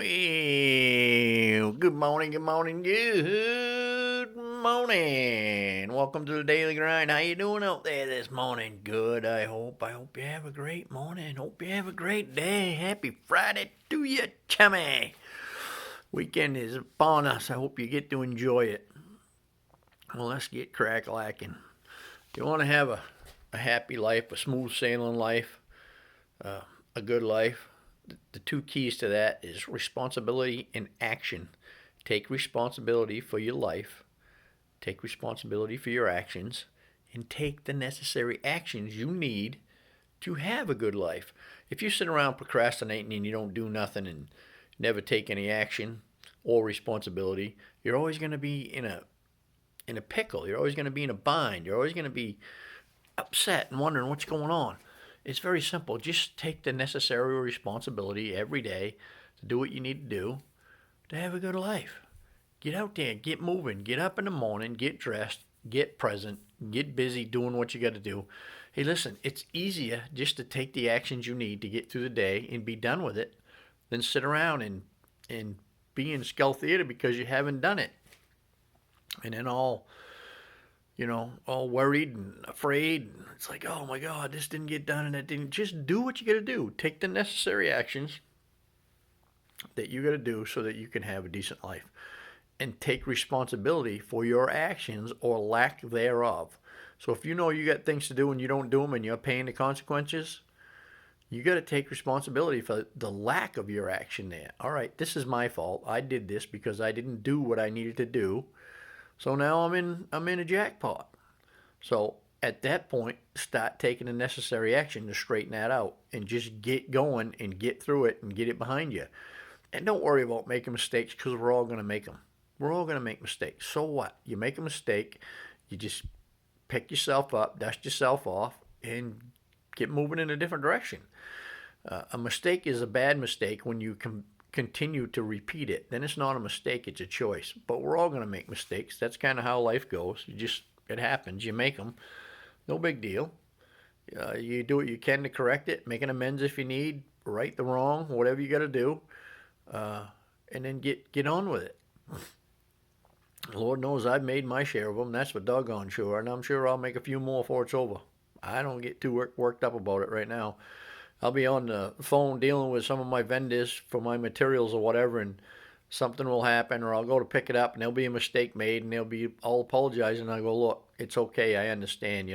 Well, good morning, good morning, good morning. Welcome to the Daily Grind. How you doing out there this morning? Good, I hope. I hope you have a great morning. Hope you have a great day. Happy Friday to you, chummy. Weekend is upon us. I hope you get to enjoy it. Well, let's get crack-lacking. You want to have a happy life, a smooth sailing life, a good life. The two keys to that is responsibility and action. Take responsibility for your life, take responsibility for your actions, and take the necessary actions you need to have a good life. If you sit around procrastinating and you don't do nothing and never take any action or responsibility, you're always going to be in a pickle. You're always going to be in a bind. You're always going to be upset and wondering what's going on. It's very simple. Just take the necessary responsibility every day to do what you need to do to have a good life. Get out there, get moving, get up in the morning, get dressed, get present, get busy doing what you got to do. Hey, listen, it's easier just to take the actions you need to get through the day and be done with it than sit around and be in skull theater because you haven't done it. And then all worried and afraid. It's like, oh my God, this didn't get done and that didn't. Just do what you got to do. Take the necessary actions that you got to do so that you can have a decent life. And take responsibility for your actions or lack thereof. So if you know you got things to do and you don't do them and you're paying the consequences, you got to take responsibility for the lack of your action there. All right, this is my fault. I did this because I didn't do what I needed to do. So now I'm in a jackpot. So at that point, start taking the necessary action to straighten that out and just get going and get through it and get it behind you. And don't worry about making mistakes because we're all going to make them. We're all going to make mistakes. So what? You make a mistake, you just pick yourself up, dust yourself off, and get moving in a different direction. A mistake is a bad mistake when you continue to repeat it. Then it's not a mistake, it's a choice. But we're all going to make mistakes. That's kind of how life goes. It happens. You make them. No big deal. You do what you can to correct it, make an amends if you need, right the wrong, whatever you got to do, and then get on with it. Lord knows I've made my share of them. That's for doggone sure, and I'm sure I'll make a few more before it's over. I don't get too worked up about it right now. I'll be on the phone dealing with some of my vendors for my materials or whatever, and something will happen, or I'll go to pick it up, and there'll be a mistake made, and they'll be all apologizing. I go, look, it's okay. I understand,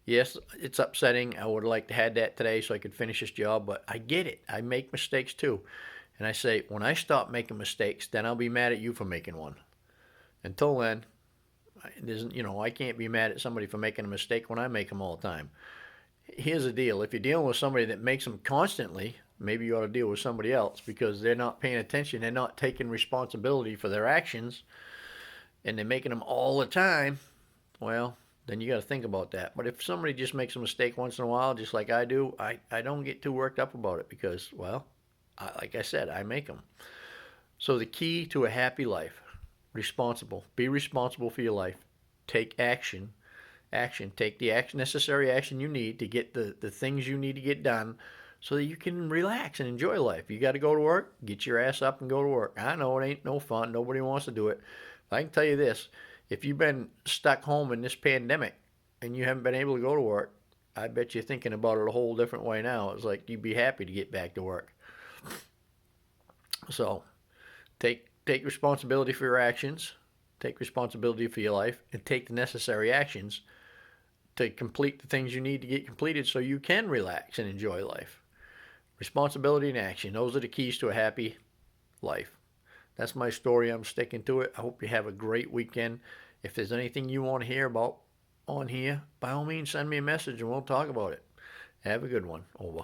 Yes, it's upsetting. I would like to have that today so I could finish this job, but I get it. I make mistakes too. And I say, when I stop making mistakes, then I'll be mad at you for making one. Until then, I can't be mad at somebody for making a mistake when I make them all the time. Here's the deal. If you're dealing with somebody that makes them constantly, maybe you ought to deal with somebody else because they're not paying attention. They're not taking responsibility for their actions, and they're making them all the time. Well, then you got to think about that. But if somebody just makes a mistake once in a while, just like I do, I don't get too worked up about it because, well, like I said, I make them. So the key to a happy life, be responsible for your life. Take action. Take the necessary action you need to get the things you need to get done so that you can relax and enjoy life. You got to go to work, get your ass up and go to work. I know it ain't no fun. Nobody wants to do it. I can tell you this. If you've been stuck home in this pandemic and you haven't been able to go to work, I bet you're thinking about it a whole different way now. It's like you'd be happy to get back to work. So take responsibility for your actions, take responsibility for your life, and take the necessary actions to complete the things you need to get completed so you can relax and enjoy life. Responsibility and action, those are the keys to a happy life. That's my story. I'm sticking to it. I hope you have a great weekend. If there's anything you want to hear about on here, by all means, send me a message and we'll talk about it. Have a good one. Over.